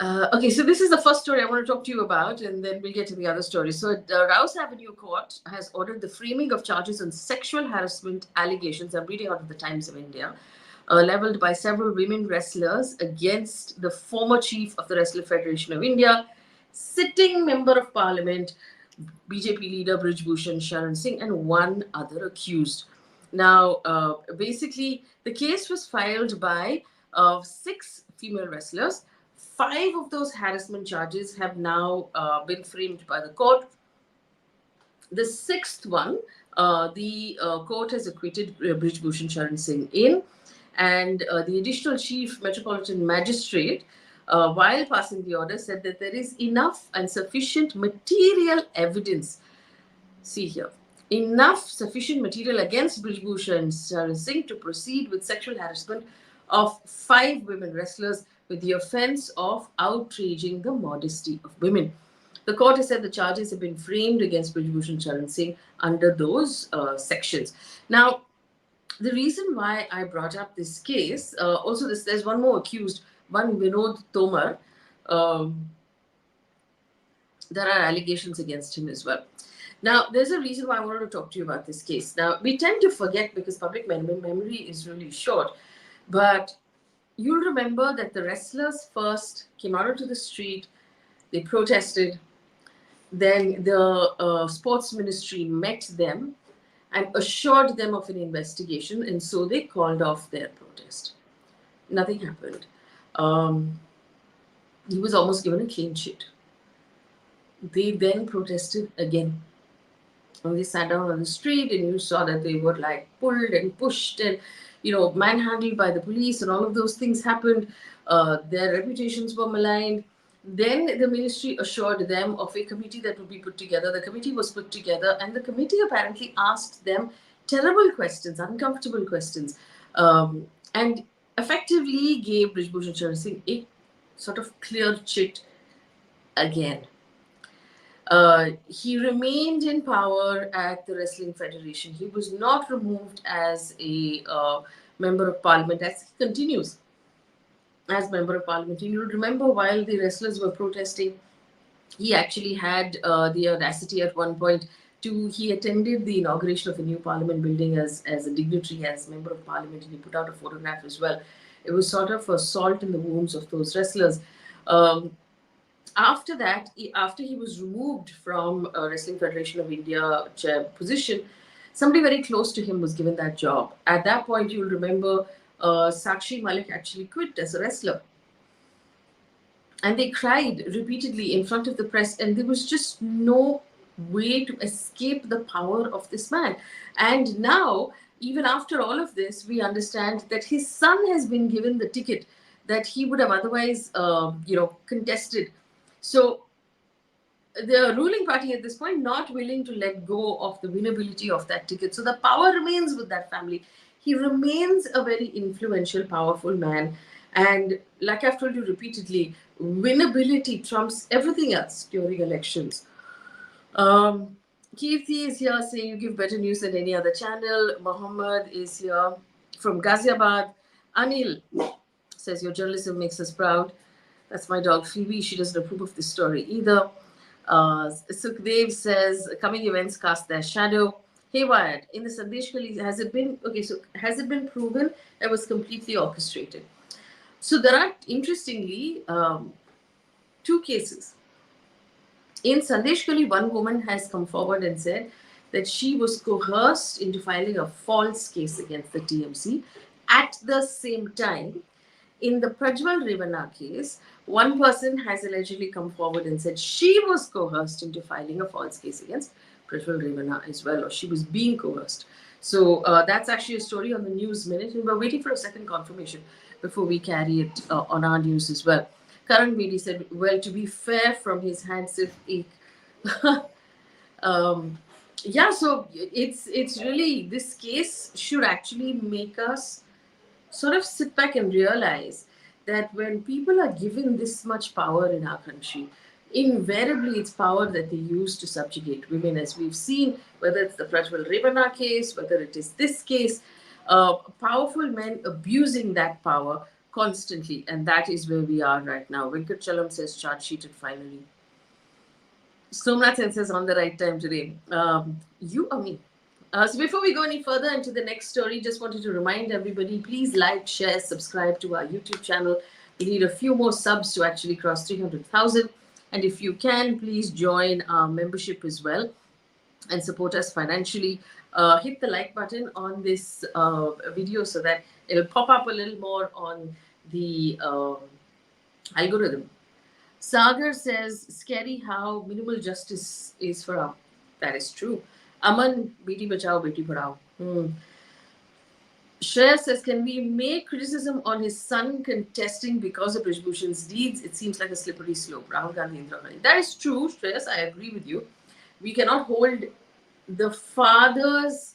Okay, so this is the first story I want to talk to you about, and then we'll get to the other stories. So, Rouse Avenue Court has ordered the framing of charges on sexual harassment allegations. I'm reading out of the Times of India, leveled by several women wrestlers against the former chief of the Wrestler Federation of India, sitting member of parliament, BJP leader Brij Bhushan Singh, and one other accused. Now, basically, the case was filed by six female wrestlers. Five of those harassment charges have now been framed by the court. The sixth one, the court has acquitted Brij Bhushan Singh in, and the additional chief metropolitan magistrate, while passing the order, said that there is enough and sufficient material evidence. See here. Enough sufficient material against Brij Bhushan Singh to proceed with sexual harassment of five women wrestlers with the offense of outraging the modesty of women. The court has said the charges have been framed against Brij Bhushan Singh under those sections. Now, the reason why I brought up this case, also there's one more accused, one Vinod Tomar. There are allegations against him as well. Now, there's a reason why I wanted to talk to you about this case. Now, we tend to forget because public memory is really short, but you'll remember that the wrestlers first came out onto the street, they protested, then the sports ministry met them and assured them of an investigation, and so they called off their protest. Nothing happened. He was almost given a clean sheet. They then protested again. And they sat down on the street, and you saw that they were like pulled and pushed and, manhandled by the police, and all of those things happened. Their reputations were maligned. Then the ministry assured them of a committee that would be put together. The committee was put together, and the committee apparently asked them terrible questions, uncomfortable questions, and effectively gave Brij Bhushan Singh a sort of clear chit again. He remained in power at the Wrestling Federation. He was not removed as a member of parliament, as he continues as member of parliament. And you'll remember while the wrestlers were protesting, he actually had the audacity at one point he attended the inauguration of a new parliament building as a dignitary, as member of parliament, and he put out a photograph as well. It was sort of a salt in the wounds of those wrestlers. After that, after he was removed from Wrestling Federation of India chair position, somebody very close to him was given that job. At that point, you'll remember Sakshi Malik actually quit as a wrestler. And they cried repeatedly in front of the press, and there was just no way to escape the power of this man. And now, even after all of this, we understand that his son has been given the ticket that he would have otherwise, contested. So the ruling party at this point not willing to let go of the winnability of that ticket. So the power remains with that family. He remains a very influential, powerful man. And like I've told you repeatedly, winnability trumps everything else during elections. Kirti is here saying you give better news than any other channel. Mohammed is here from Ghaziabad. Anil says your journalism makes us proud. That's my dog Phoebe. She doesn't approve of this story either. Sukhdev says coming events cast their shadow. Haywire in the Sandesh Kali, has it been proven it was completely orchestrated? So there are, interestingly, two cases. In Sandesh Kali, one woman has come forward and said that she was coerced into filing a false case against the TMC. At the same time, in the Prajwal Revana case, one person has allegedly come forward and said she was coerced into filing a false case against Prajwal Revana as well, or she was being coerced. So that's actually a story on the News Minute, and we're waiting for a second confirmation before we carry it on our news as well. Karan Bedi said, well, to be fair, from his hands, if yeah, so it's really, this case should actually make us sort of sit back and realize that when people are given this much power in our country, invariably it's power that they use to subjugate women, as we've seen, whether it's the Prajwal Revana case, whether it is this case, powerful men abusing that power constantly, and that is where we are right now. Venkat Chalam says charge sheeted finally. Somnath says on the right time today. You or me? So before we go any further into the next story, just wanted to remind everybody, please like, share, subscribe to our YouTube channel. We need a few more subs to actually cross 300,000. And if you can, please join our membership as well and support us financially. Hit the like button on this video so that it'll pop up a little more on the algorithm. Sagar says, scary how minimal justice is for our. That is true. Aman, Beti Bachao, Beti Padhao. Shreya says, can we make criticism on his son contesting because of Brij Bhushan's deeds? It seems like a slippery slope. Rahul Gandhi, Indira Gandhi. That is true, Shreyas. I agree with you. We cannot hold the father's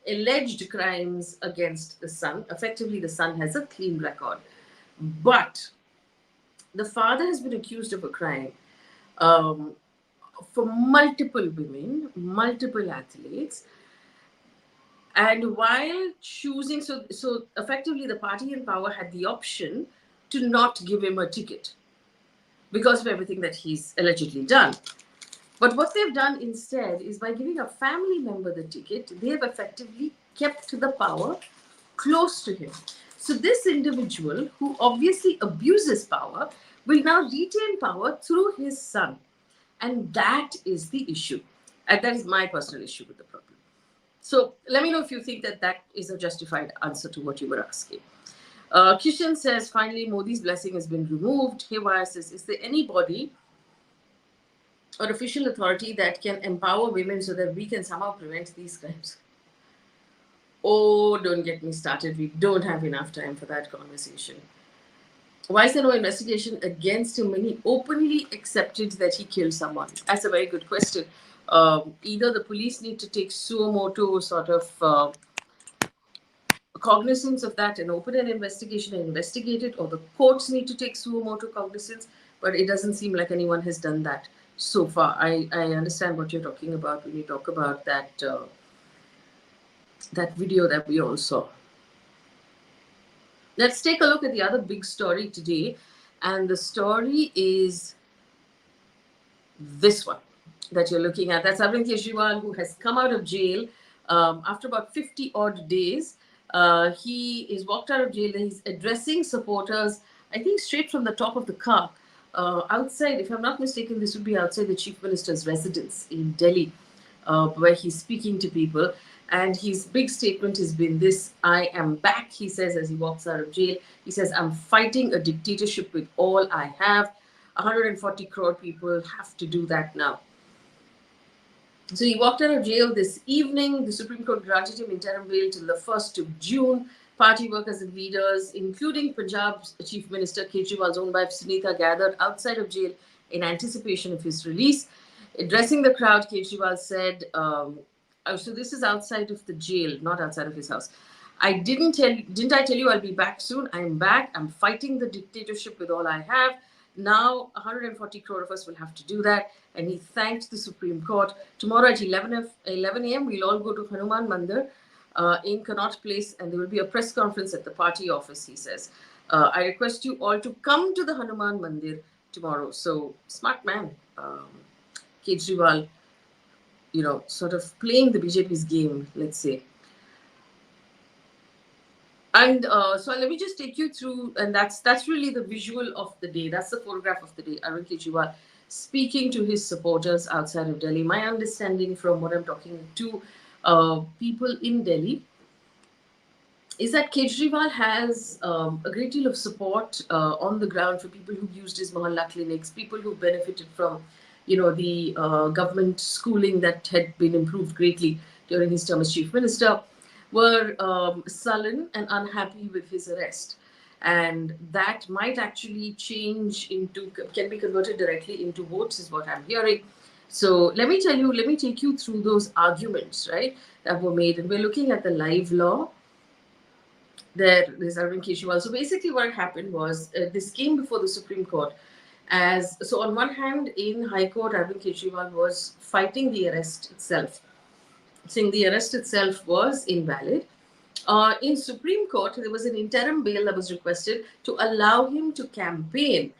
alleged crimes against the son. Effectively, the son has a clean record. But the father has been accused of a crime for multiple women, multiple athletes. And while choosing, so effectively the party in power had the option to not give him a ticket because of everything that he's allegedly done. But what they've done instead is by giving a family member the ticket, they have effectively kept the power close to him. So this individual, who obviously abuses power, will now retain power through his son. And that is the issue. And that is my personal issue with the problem. So let me know if you think that that is a justified answer to what you were asking. Kishan says, finally, Modi's blessing has been removed. Hewaya says, is there anybody or official authority that can empower women so that we can somehow prevent these crimes? Oh, don't get me started. We don't have enough time for that conversation. Why is there no investigation against him when he openly accepted that he killed someone? That's a very good question. Either the police need to take suo motu sort of cognizance of that and open an investigation and investigate it, or the courts need to take suo motu cognizance, but it doesn't seem like anyone has done that so far. I understand what you're talking about when you talk about that that video that we all saw. Let's take a look at the other big story today, and the story is this one that you're looking at. That's Arvind Kejriwal, who has come out of jail after about 50 odd days. He is walked out of jail and he's addressing supporters, I think straight from the top of the car. Outside, if I'm not mistaken, this would be outside the Chief Minister's residence in Delhi, where he's speaking to people. And his big statement has been this: I am back, he says, as he walks out of jail. He says, I'm fighting a dictatorship with all I have. 140 crore people have to do that now. So he walked out of jail this evening. The Supreme Court granted him interim bail till the 1st of June. Party workers and leaders, including Punjab's Chief Minister Kejriwal's own wife Sunita, gathered outside of jail in anticipation of his release. Addressing the crowd, Kejriwal said, so this is outside of the jail, not outside of his house. Didn't I tell you I'll be back soon? I'm back. I'm fighting the dictatorship with all I have. Now 140 crore of us will have to do that. And he thanked the Supreme Court. Tomorrow at 11 a.m., we'll all go to Hanuman Mandir in Connaught Place, and there will be a press conference at the party office, he says. I request you all to come to the Hanuman Mandir tomorrow. So, smart man, Kejriwal, sort of playing the BJP's game, let's say. And so let me just take you through, and that's really the visual of the day. That's the photograph of the day. Arvind Kejriwal speaking to his supporters outside of Delhi. My understanding from what I'm talking to people in Delhi is that Kejriwal has a great deal of support on the ground for people who've used his Mohalla clinics, people who benefited from, the government schooling that had been improved greatly during his term as chief minister, were sullen and unhappy with his arrest. And that might actually can be converted directly into votes, is what I'm hearing. So let me take you through those arguments, right, that were made. And we're looking at the live law. There's Arvind Kejriwal. So basically what happened was this came before the Supreme Court. So on one hand, in High Court, Arvind Kejriwal was fighting the arrest itself, saying the arrest itself was invalid. In Supreme Court, there was an interim bail that was requested to allow him to campaign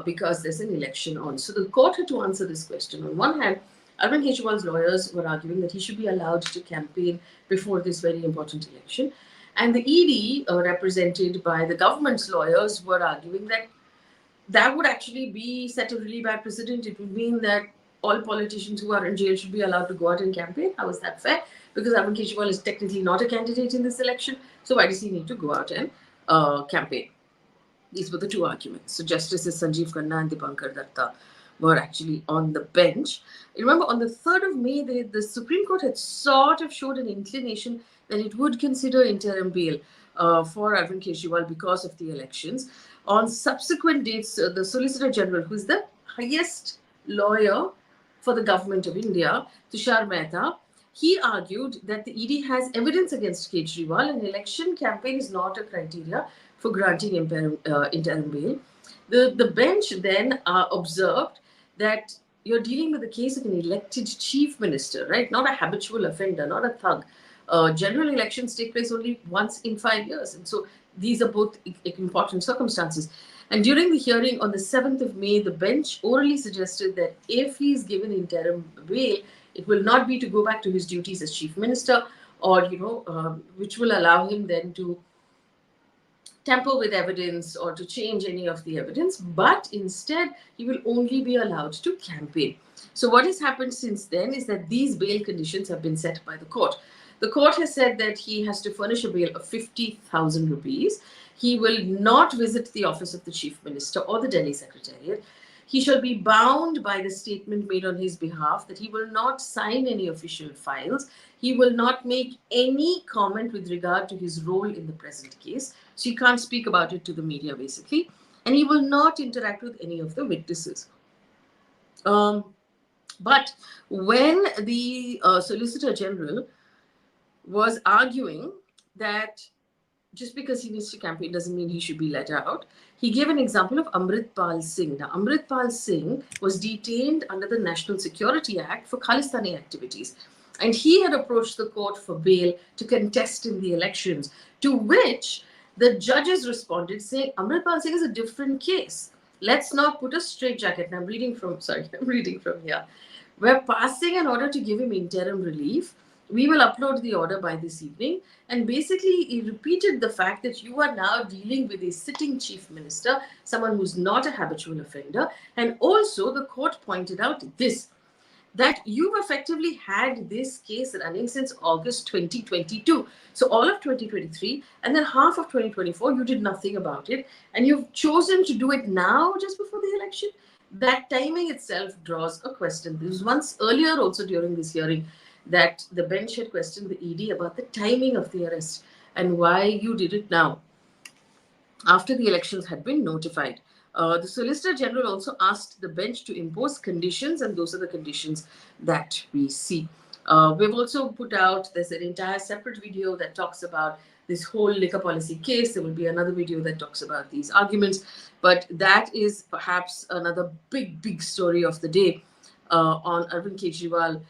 because there's an election on. So the court had to answer this question. On one hand, Arvind Kejriwal's lawyers were arguing that he should be allowed to campaign before this very important election. And the ED, represented by the government's lawyers, were arguing that that would actually be set a really bad precedent. It would mean that all politicians who are in jail should be allowed to go out and campaign. How is that fair? Because Arvind Kejriwal is technically not a candidate in this election. So why does he need to go out and campaign? These were the two arguments. So Justices Sanjeev Khanna and Dipankar Datta were actually on the bench. Remember, on the 3rd of May, the Supreme Court had sort of showed an inclination that it would consider interim bail for Arvind Kejriwal because of the elections. On subsequent dates, the Solicitor General, who is the highest lawyer for the government of India, Tushar Mehta, he argued that the ED has evidence against Kejriwal and election campaign is not a criteria for granting interim bail. The bench then observed that you're dealing with the case of an elected chief minister, right? Not a habitual offender, not a thug. General elections take place only once in 5 years. And so these are both important circumstances. And during the hearing on the 7th of May, the bench orally suggested that if he's given interim bail, it will not be to go back to his duties as chief minister or, which will allow him then to tamper with evidence or to change any of the evidence, but instead he will only be allowed to campaign. So what has happened since then is that these bail conditions have been set by the court. The court has said that he has to furnish a bail of 50,000 rupees. He will not visit the office of the chief minister or the Delhi secretariat. He shall be bound by the statement made on his behalf that he will not sign any official files. He will not make any comment with regard to his role in the present case. So he can't speak about it to the media, basically. And he will not interact with any of the witnesses. But when the Solicitor General was arguing that just because he needs to campaign doesn't mean he should be let out, he gave an example of Amritpal Singh. Now, Amritpal Singh was detained under the National Security Act for Khalistani activities. And he had approached the court for bail to contest in the elections, to which the judges responded saying, Amritpal Singh is a different case. Let's not put a straitjacket. And I'm reading from here. We're passing an order to give him interim relief. We will upload the order by this evening. And basically, he repeated the fact that you are now dealing with a sitting chief minister, someone who's not a habitual offender. And also, the court pointed out this, that you've effectively had this case running since August 2022. So all of 2023 and then half of 2024, you did nothing about it. And you've chosen to do it now just before the election. That timing itself draws a question. There was once earlier also during this hearing that the bench had questioned the ED about the timing of the arrest and why you did it now, after the elections had been notified. The Solicitor General also asked the bench to impose conditions, and those are the conditions that we see. We've also put out, there's an entire separate video that talks about this whole liquor policy case. There will be another video that talks about these arguments, but that is perhaps another big story of the day on Arvind Kejriwal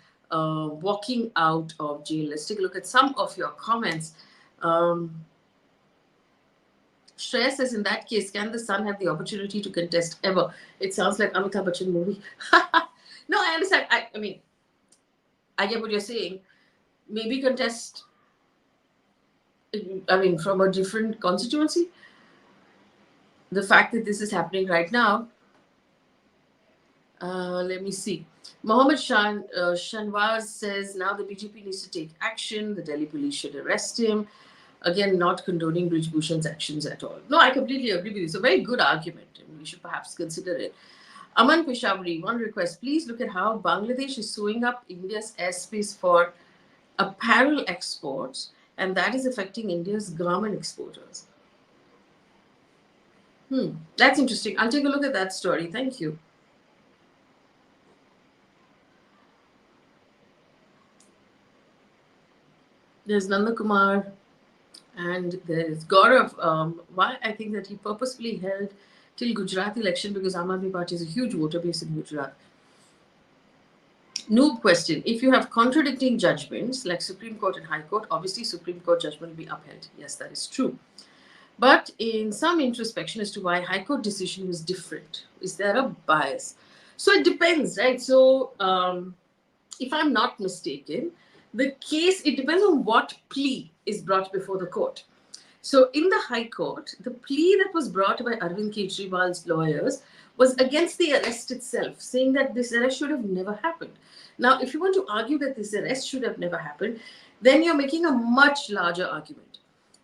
walking out of jail. Let's take a look at some of your comments. Shreya says, in that case, can the son have the opportunity to contest ever? It sounds like Amitabh Bachchan movie. No, I understand. I mean, I get what you're saying. Maybe contest, I mean, from a different constituency. The fact that this is happening right now, let me see. Mohammed Shanwaz says, now the BJP needs to take action. The Delhi police should arrest him. Again, not condoning Brij Bhushan's actions at all. No, I completely agree with you. It's a very good argument, and we should perhaps consider it. Aman Peshawari, one request. Please look at how Bangladesh is sewing up India's airspace for apparel exports, and that is affecting India's garment exporters. That's interesting. I'll take a look at that story. Thank you. There's Nanda Kumar. And there is Gaurav. Why I think that he purposefully held till Gujarat election because Aam Aadmi Party is a huge voter base in Gujarat. Noob question. If you have contradicting judgments like Supreme Court and High Court, obviously Supreme Court judgment will be upheld. Yes, that is true. But in some introspection as to why High Court decision was different, is there a bias? So it depends, right? So if I'm not mistaken, the case, it depends on what plea is brought before the court. So in the High Court, the plea that was brought by Arvind Kejriwal's lawyers was against the arrest itself, saying that this arrest should have never happened. Now, if you want to argue that this arrest should have never happened, then you're making a much larger argument.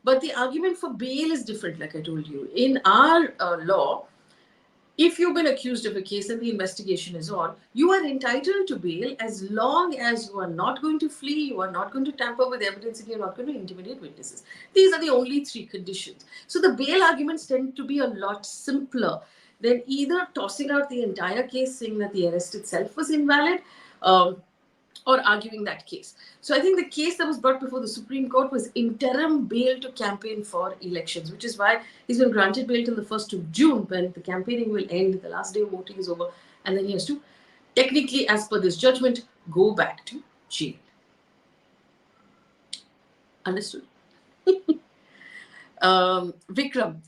But the argument for bail is different, like I told you. In our law, if you've been accused of a case and the investigation is on, you are entitled to bail as long as you are not going to flee, you are not going to tamper with evidence, and you're not going to intimidate witnesses. These are the only three conditions. So the bail arguments tend to be a lot simpler than either tossing out the entire case, saying that the arrest itself was invalid, or arguing that case. So I think the case that was brought before the Supreme Court was interim bail to campaign for elections, which is why he's been granted bail till the 1st of June, when the campaigning will end, the last day of voting is over, and then he has to, technically, as per this judgment, go back to jail. Understood? Vikram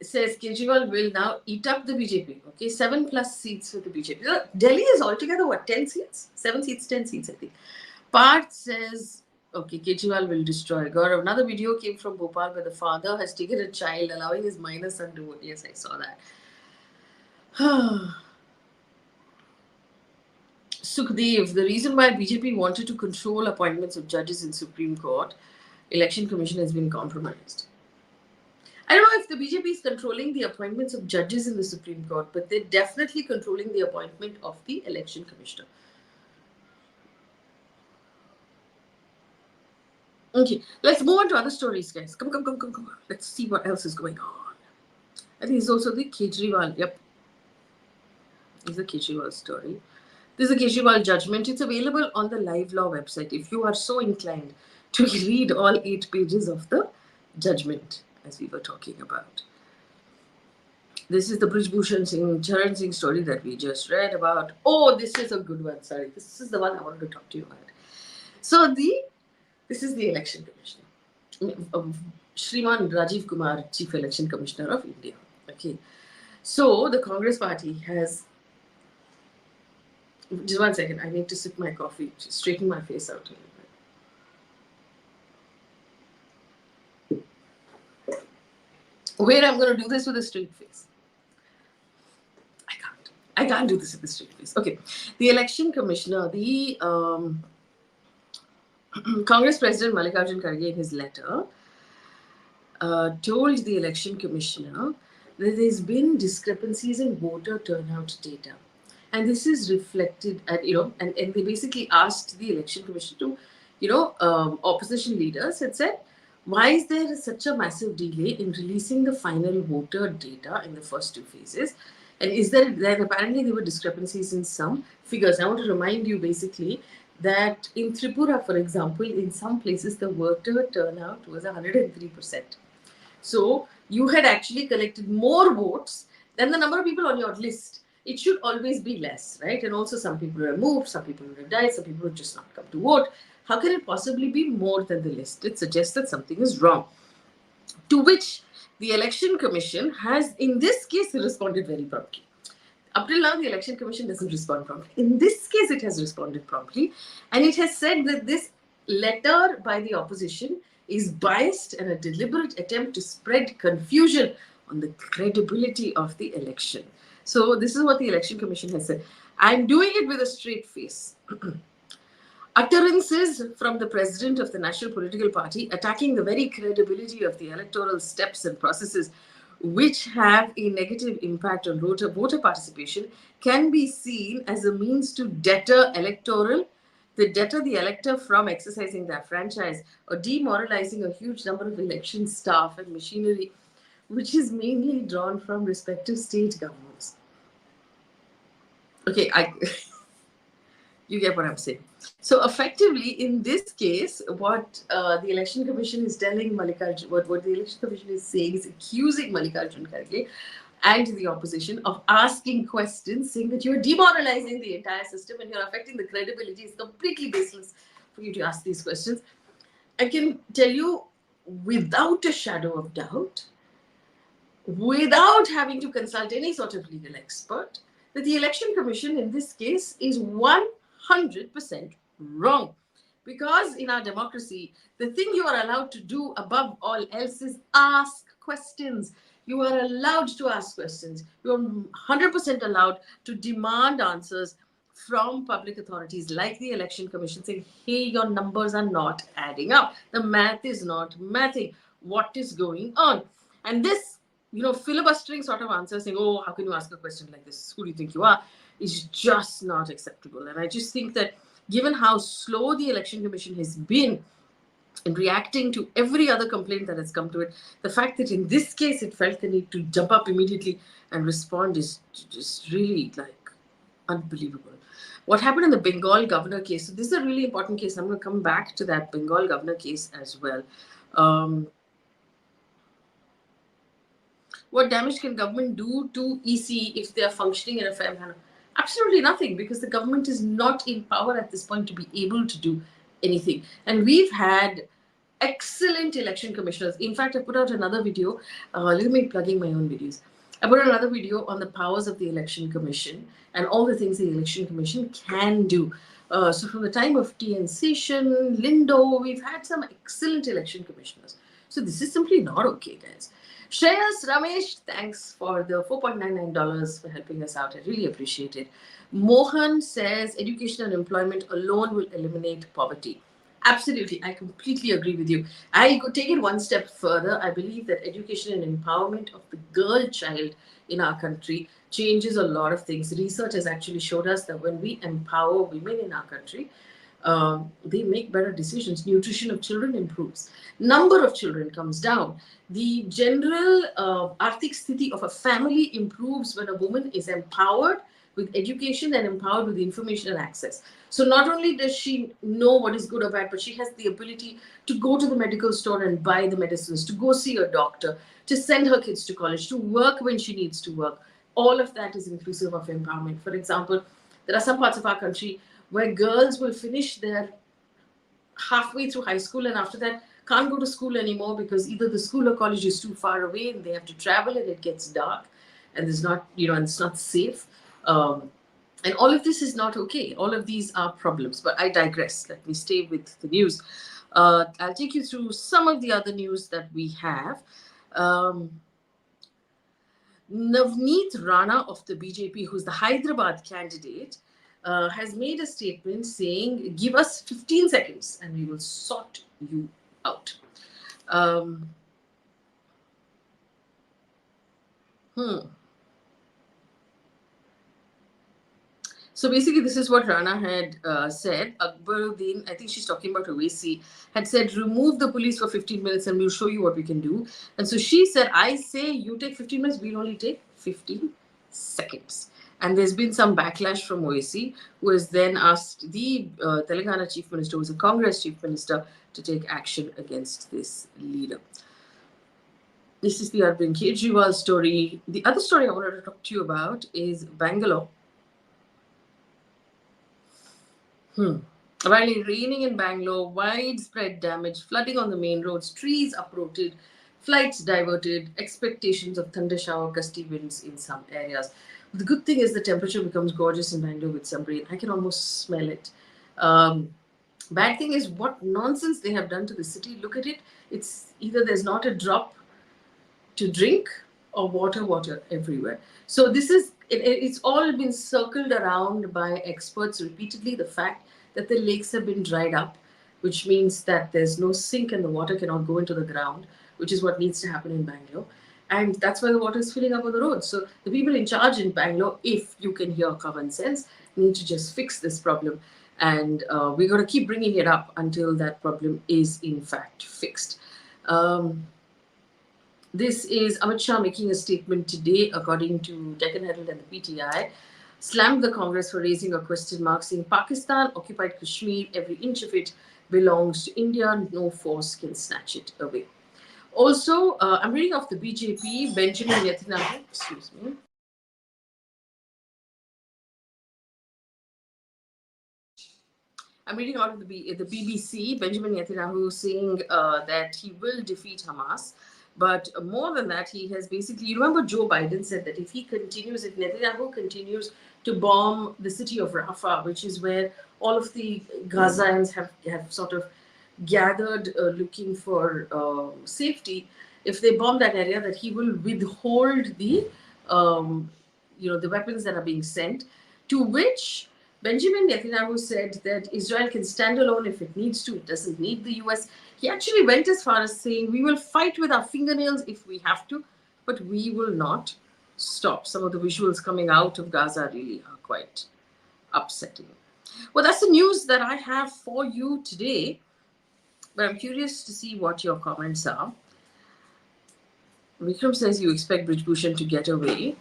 says Kejriwal will now eat up the BJP. Okay, 7+ seats for the BJP. Delhi is altogether what, 10 seats? 7 seats, 10 seats, I think. Parth says, okay, Kejriwal will destroy. Gaurav, another video came from Bhopal where the father has taken a child, allowing his minor son to vote. Yes, I saw that. Sukhdev, the reason why BJP wanted to control appointments of judges in Supreme Court, Election Commission has been compromised. I don't know if the BJP is controlling the appointments of judges in the Supreme Court, but they're definitely controlling the appointment of the Election Commissioner. Okay, let's move on to other stories, guys. Come. Let's see what else is going on. I think it's also the Kejriwal. Yep. This is a Kejriwal story. This is a Kejriwal judgment. It's available on the Live Law website if you are so inclined to read all 8 pages of the judgment, as we were talking about. This is the Brij Bhushan Singh story that we just read about. Oh, this is a good one. Sorry, this is the one I wanted to talk to you about. So this is the Election Commissioner, Shriman Rajiv Kumar, Chief Election Commissioner of India. Okay, so the Congress Party has. Just 1 second, I need to sip my coffee to straighten my face out a little bit. Wait, I'm going to do this with a straight face. I can't do this with a straight face. Okay, the Election Commissioner, the Congress President Mallikarjun Kharge, in his letter, told the Election Commissioner that there's been discrepancies in voter turnout data. And this is reflected at, and they basically asked the Election Commission to, opposition leaders had said, why is there such a massive delay in releasing the final voter data in the first 2 phases? And is there apparently there were discrepancies in some figures. I want to remind you basically that in Tripura, for example, in some places the voter turnout was 103%. So you had actually collected more votes than the number of people on your list. It should always be less, right? And also some people are moved, some people would have died, some people would just not come to vote. How can it possibly be more than the list? It suggests that something is wrong. To which the Election Commission has, in this case, responded very promptly. Up till now, the Election Commission doesn't respond promptly. In this case, it has responded promptly. And it has said that this letter by the opposition is biased and a deliberate attempt to spread confusion on the credibility of the election. So this is what the Election Commission has said. I'm doing it with a straight face. Utterances from the president of the National Political Party attacking the very credibility of the electoral steps and processes which have a negative impact on voter participation can be seen as a means to deter the elector from exercising their franchise or demoralizing a huge number of election staff and machinery, which is mainly drawn from respective state governments. Okay, you get what I'm saying. So effectively, in this case, what the Election Commission is telling Mallikarjun, what the Election Commission is saying is accusing Mallikarjun Kharge and the opposition of asking questions, saying that you're demoralizing the entire system and you're affecting the credibility. It's completely baseless for you to ask these questions. I can tell you without a shadow of doubt, without having to consult any sort of legal expert, that the Election Commission in this case is 100% wrong. Because in our democracy, the thing you are allowed to do above all else is ask questions. You are allowed to ask questions. You are 100% allowed to demand answers from public authorities like the Election Commission, saying, hey, your numbers are not adding up. The math is not mathing. What is going on? And this, filibustering sort of answer, saying, oh, how can you ask a question like this? Who do you think you are? Is just not acceptable. And I just think that given how slow the Election Commission has been in reacting to every other complaint that has come to it, the fact that in this case it felt the need to jump up immediately and respond is just really like unbelievable. What happened in the Bengal governor case, so this is a really important case. I'm going to come back to that Bengal governor case as well. What damage can government do to EC if they are functioning in a fair manner? Absolutely nothing, because the government is not in power at this point to be able to do anything. And we've had excellent election commissioners. In fact, I put out another video. Look at me plugging my own videos. I put out another video on the powers of the Election Commission and all the things the Election Commission can do. So from the time of TN Session, Lindo, we've had some excellent election commissioners. So this is simply not okay, guys. Shreyas Ramesh, thanks for the $4.99 for helping us out. I really appreciate it. Mohan says education and employment alone will eliminate poverty. Absolutely, I completely agree with you. I could take it one step further. I believe that education and empowerment of the girl child in our country changes a lot of things. Research has actually showed us that when we empower women in our country, they make better decisions. Nutrition of children improves. Number of children comes down. The general arthik sthiti of a family improves when a woman is empowered with education and empowered with information and access. So not only does she know what is good or bad, but she has the ability to go to the medical store and buy the medicines, to go see a doctor, to send her kids to college, to work when she needs to work. All of that is inclusive of empowerment. For example, there are some parts of our country where girls will finish their halfway through high school and after that can't go to school anymore because either the school or college is too far away and they have to travel and it gets dark and there's not, and it's not safe. And all of this is not okay. All of these are problems, but I digress. Let me stay with the news. I'll take you through some of the other news that we have. Navneet Rana of the BJP, who's the Hyderabad candidate, has made a statement saying, give us 15 seconds and we will sort you out. So basically, this is what Rana had said. Akbaruddin, I think she's talking about Owaisi, had said, remove the police for 15 minutes and we'll show you what we can do. And so she said, I say you take 15 minutes, we'll only take 15 seconds. And there's been some backlash from Owaisi, who has then asked the Telangana Chief Minister, who's a Congress Chief Minister, to take action against this leader. This is the Arvind Kejriwal story. The other story I wanted to talk to you about is Bangalore. While raining in Bangalore, widespread damage, flooding on the main roads, trees uprooted, flights diverted, expectations of thunder shower, gusty winds in some areas. The good thing is the temperature becomes gorgeous in Bangalore with some rain. I can almost smell it. Bad thing is what nonsense they have done to the city. Look at it. It's either there's not a drop to drink or water everywhere. So this is, it's all been circled around by experts repeatedly, the fact that the lakes have been dried up, which means that there's no sink and the water cannot go into the ground, which is what needs to happen in Bangalore. And that's why the water is filling up on the roads. So the people in charge in Bangalore, if you can hear common sense, need to just fix this problem. And we're going to keep bringing it up until that problem is in fact fixed. This is Amit Shah making a statement today, according to Deccan Herald and the PTI, slammed the Congress for raising a question mark, saying Pakistan occupied Kashmir, every inch of it belongs to India, no force can snatch it away. Also, I'm reading off the BJP, Benjamin Netanyahu, excuse me. I'm reading out of the BBC, Benjamin Netanyahu saying that he will defeat Hamas. But more than that, he has basically, you remember Joe Biden said that if Netanyahu continues to bomb the city of Rafah, which is where all of the Gazans have sort of gathered looking for safety, if they bomb that area, that he will withhold um, the weapons that are being sent, to which Benjamin Netanyahu said that Israel can stand alone if it needs to. It doesn't need the US. He actually went as far as saying, we will fight with our fingernails if we have to, but we will not stop. Some of the visuals coming out of Gaza really are quite upsetting. Well, that's the news that I have for you today, but I'm curious to see what your comments are. Vikram says you expect Brij Bhushan to get away.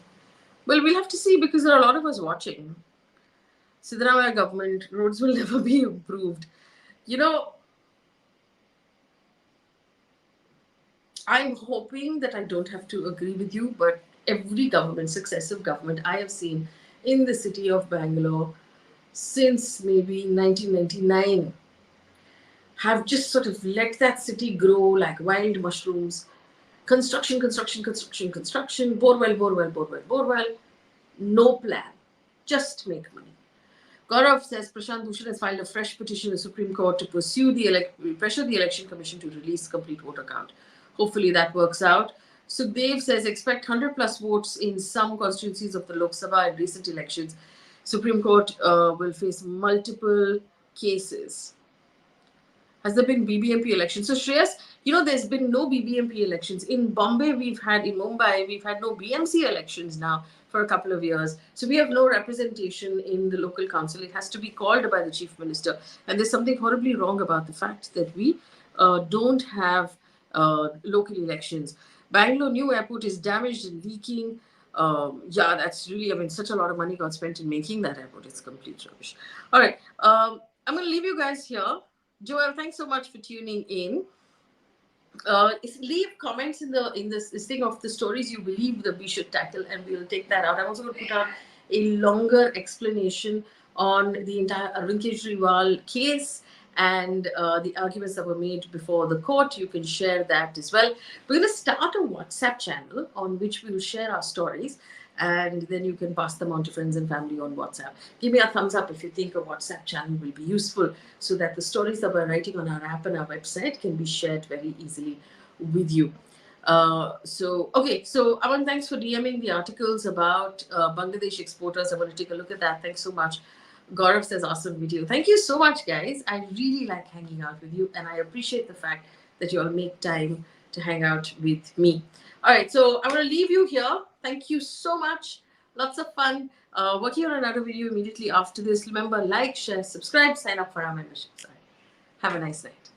Well, we'll have to see because there are a lot of us watching. Siddaramaiah government, roads will never be improved. You know, I'm hoping that I don't have to agree with you, but every government, successive government I have seen in the city of Bangalore since maybe 1999 have just sort of let that city grow like wild mushrooms. Construction, construction, construction, construction, borewell, borewell, borewell, borewell. No plan. Just make money. Gaurav says Prashant Bhushan has filed a fresh petition in the Supreme Court to pressure the Election Commission to release complete voter count. Hopefully that works out. Sukhdev says expect 100 plus votes in some constituencies of the Lok Sabha in recent elections. Supreme Court will face multiple cases. Has there been BBMP elections? So Shreyas, there's been no BBMP elections. In Mumbai, we've had no BMC elections now for a couple of years. So we have no representation in the local council. It has to be called by the chief minister. And there's something horribly wrong about the fact that we don't have local elections. Bangalore new airport is damaged and leaking. Yeah, that's really, such a lot of money got spent in making that airport. It's complete rubbish. All right. I'm going to leave you guys here. Joel, thanks so much for tuning in. Leave comments in this thing of the stories you believe that we should tackle, and we'll take that out. I'm also going to put out a longer explanation on the entire Arvind Kejriwal case and the arguments that were made before the court. You can share that as well. We're going to start a WhatsApp channel on which we will share our stories, and then you can pass them on to friends and family on WhatsApp. Give me a thumbs up if you think a WhatsApp channel will be useful, so that the stories that we're writing on our app and our website can be shared very easily with you. So Aman, thanks for DMing the articles about Bangladesh exporters. I want to take a look at that. Thanks so much. Gaurav says awesome video. Thank you so much, guys. I really like hanging out with you, and I appreciate the fact that you all make time to hang out with me. All right, so I'm going to leave you here. Thank you so much. Lots of fun. Working on another video immediately after this. Remember, like, share, subscribe, sign up for our membership site. Have a nice night.